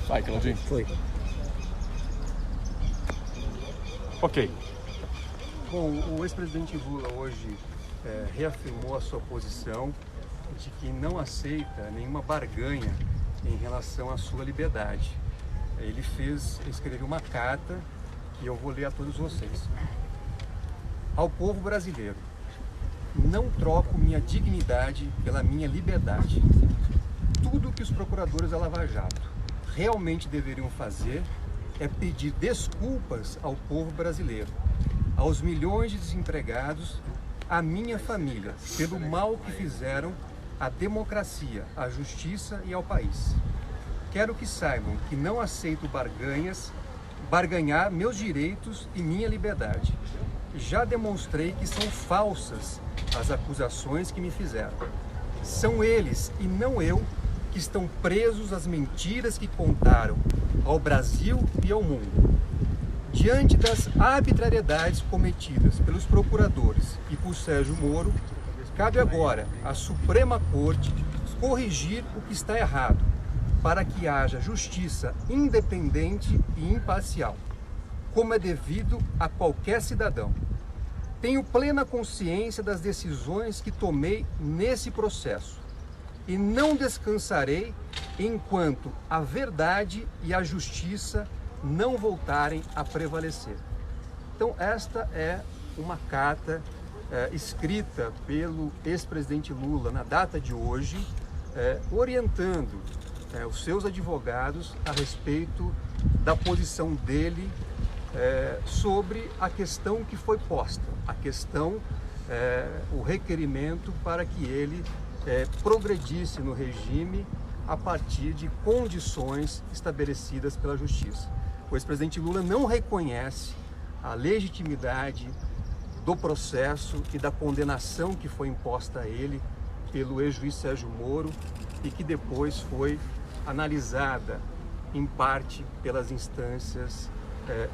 Vai, Claudinho. Foi. Ok. Bom, o ex-presidente Lula hoje reafirmou a sua posição de que não aceita nenhuma barganha em relação à sua liberdade. Ele escreveu uma carta que eu vou ler a todos vocês. Ao povo brasileiro, não troco minha dignidade pela minha liberdade. Tudo que os procuradores da Lava Jato realmente deveriam fazer é pedir desculpas ao povo brasileiro, aos milhões de desempregados, à minha família, pelo mal que fizeram à democracia, à justiça e ao país. Quero que saibam que não aceito barganhar meus direitos e minha liberdade. Já demonstrei que são falsas as acusações que me fizeram. São eles e não eu que estão presos às mentiras que contaram ao Brasil e ao mundo. Diante das arbitrariedades cometidas pelos procuradores e por Sérgio Moro, cabe agora à Suprema Corte corrigir o que está errado, para que haja justiça independente e imparcial, como é devido a qualquer cidadão. Tenho plena consciência das decisões que tomei nesse processo e não descansarei enquanto a verdade e a justiça não voltarem a prevalecer. Então, esta é uma carta escrita pelo ex-presidente Lula na data de hoje, orientando os seus advogados a respeito da posição dele sobre a questão que foi posta, a questão, o requerimento para que ele progredisse no regime a partir de condições estabelecidas pela Justiça. O ex-presidente Lula não reconhece a legitimidade do processo e da condenação que foi imposta a ele pelo ex-juiz Sérgio Moro e que depois foi analisada em parte pelas instâncias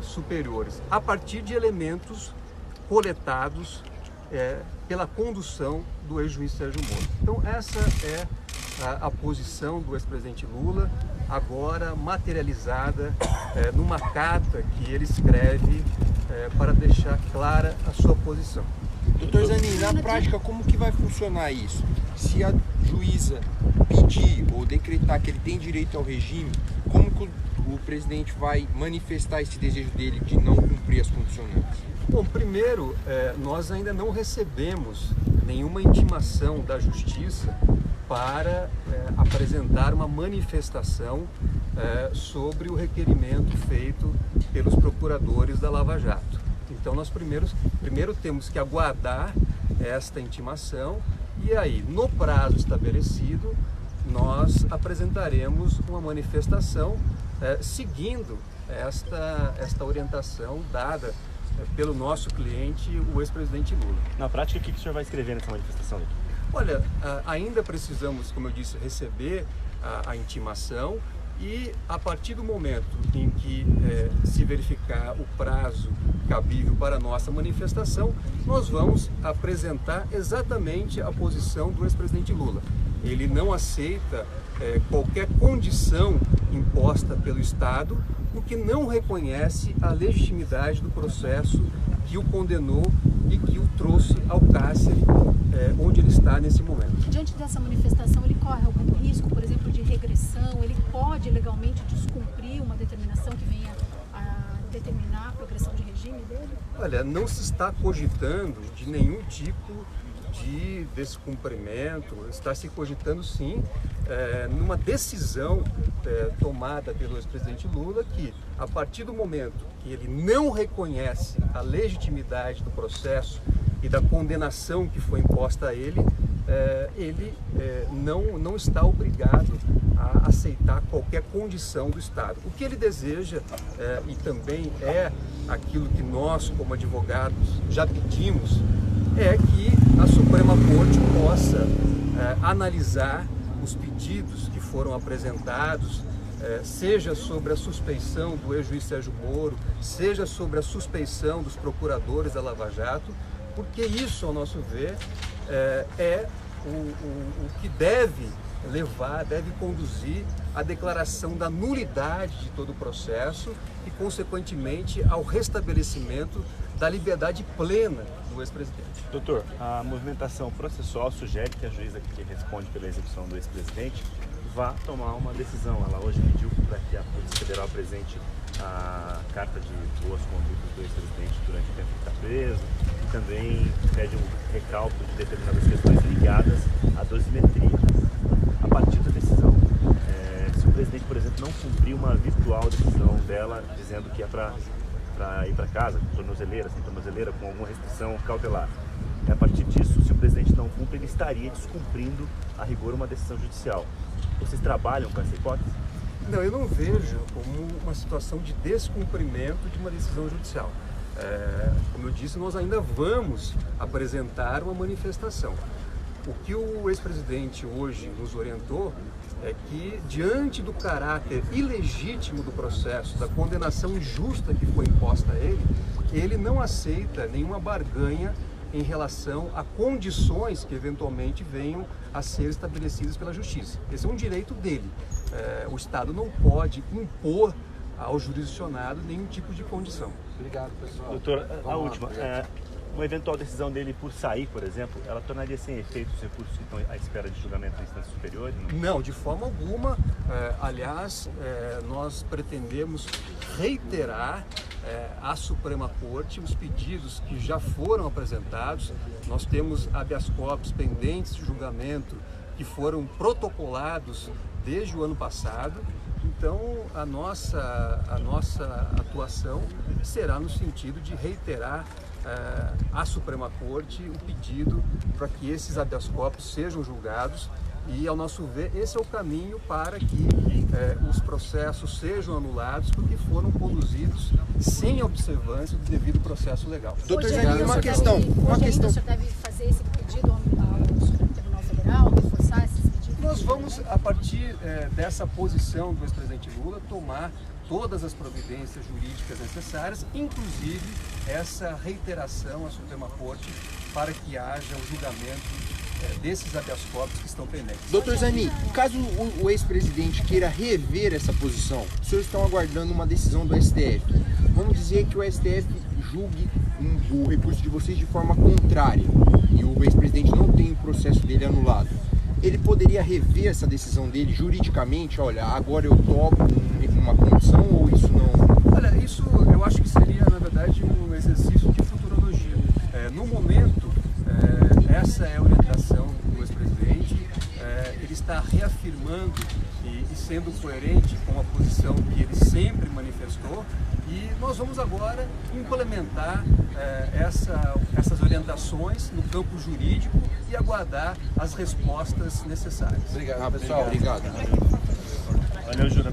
superiores, a partir de elementos coletados pela condução do ex-juiz Sérgio Moro. Então essa é a posição do ex-presidente Lula, agora materializada numa carta que ele escreve para deixar clara a sua posição. Doutor Zanin, na prática, como que vai funcionar isso? Se a juíza pedir ou decretar que ele tem direito ao regime, como que o presidente vai manifestar esse desejo dele de não cumprir as condicionantes? Bom, primeiro, nós ainda não recebemos nenhuma intimação da Justiça para apresentar uma manifestação sobre o requerimento feito pelos procuradores da Lava Jato. Então nós primeiro temos que aguardar esta intimação e aí, no prazo estabelecido, nós apresentaremos uma manifestação seguindo esta orientação dada pelo nosso cliente, o ex-presidente Lula. Na prática, o que o senhor vai escrever nessa manifestação aqui? Olha, ainda precisamos, como eu disse, receber a intimação e a partir do momento em que se verificar o prazo cabível para a nossa manifestação, nós vamos apresentar exatamente a posição do ex-presidente Lula. Ele não aceita qualquer condição imposta pelo Estado, porque não reconhece a legitimidade do processo que o condenou e que o trouxe ao cárcere onde ele está nesse momento. Diante dessa manifestação, ele corre algum risco, por exemplo, de regressão? Ele pode legalmente descumprir uma determinação que venha a determinar a progressão de regime dele? Olha, não se está cogitando de nenhum tipo de descumprimento, está se cogitando sim numa decisão tomada pelo ex-presidente Lula que, a partir do momento que ele não reconhece a legitimidade do processo e da condenação que foi imposta a ele, ele não está obrigado a aceitar qualquer condição do Estado. O que ele deseja, e também é aquilo que nós, como advogados, já pedimos, é que a Suprema Corte possa analisar os pedidos que foram apresentados, seja sobre a suspeição do ex-juiz Sérgio Moro, seja sobre a suspeição dos procuradores da Lava Jato, porque isso, ao nosso ver, é o que deve deve conduzir à declaração da nulidade de todo o processo e, consequentemente, ao restabelecimento da liberdade plena do ex-presidente. Doutor, a movimentação processual sugere que a juíza que responde pela execução do ex-presidente vá tomar uma decisão. Ela hoje pediu para que a Polícia Federal apresente a carta de boas condutas do ex-presidente durante o tempo que está preso e também pede um recálculo de determinadas questões ligadas à dosimetria. A partir da decisão, se o presidente, por exemplo, não cumprir uma virtual decisão dela dizendo que é para ir para casa, com tornozeleira, sem tornozeleira, com alguma restrição cautelar, a partir disso, se o presidente não cumpre, ele estaria descumprindo a rigor uma decisão judicial. Vocês trabalham com essa hipótese? Não, eu não vejo como uma situação de descumprimento de uma decisão judicial. Como eu disse, nós ainda vamos apresentar uma manifestação. O que o ex-presidente hoje nos orientou é que, diante do caráter ilegítimo do processo, da condenação injusta que foi imposta a ele, ele não aceita nenhuma barganha em relação a condições que eventualmente venham a ser estabelecidas pela Justiça. Esse é um direito dele. O Estado não pode impor ao jurisdicionado nenhum tipo de condição. Obrigado, pessoal. Doutor, a última. Uma eventual decisão dele por sair, por exemplo, ela tornaria sem efeito os recursos que estão à espera de julgamento em instâncias superiores? Não, de forma alguma. Aliás, nós pretendemos reiterar à Suprema Corte os pedidos que já foram apresentados. Nós temos habeas corpus pendentes de julgamento que foram protocolados desde o ano passado. Então, a nossa atuação será no sentido de reiterar à Suprema Corte o pedido para que esses habeas corpus sejam julgados e, ao nosso ver, esse é o caminho para que os processos sejam anulados porque foram conduzidos sem observância do devido processo legal. Doutor Zanin, uma questão. O senhor deve fazer esse pedido ao Supremo Tribunal Federal, reforçar esses pedidos? Nós vamos, a partir dessa posição do ex-presidente Lula, tomar todas as providências jurídicas necessárias, inclusive essa reiteração à Suprema Corte para que haja o julgamento desses habeas corpus que estão pendentes. Doutor Zanin, caso o ex-presidente queira rever essa posição, os senhores estão aguardando uma decisão do STF. Vamos dizer que o STF julgue o recurso de vocês de forma contrária e o ex-presidente não tem o processo dele anulado. Ele poderia rever essa decisão dele juridicamente? Olha, agora eu topo uma condição ou isso não? Olha, isso eu acho que seria, na verdade, um exercício de futurologia. No momento, essa é a orientação do ex-presidente. Ele está reafirmando e sendo coerente com a posição que ele sempre manifestou. E nós vamos agora implementar essas orientações no campo jurídico e aguardar as respostas necessárias. Obrigado, pessoal. Obrigado. Valeu, Júlia.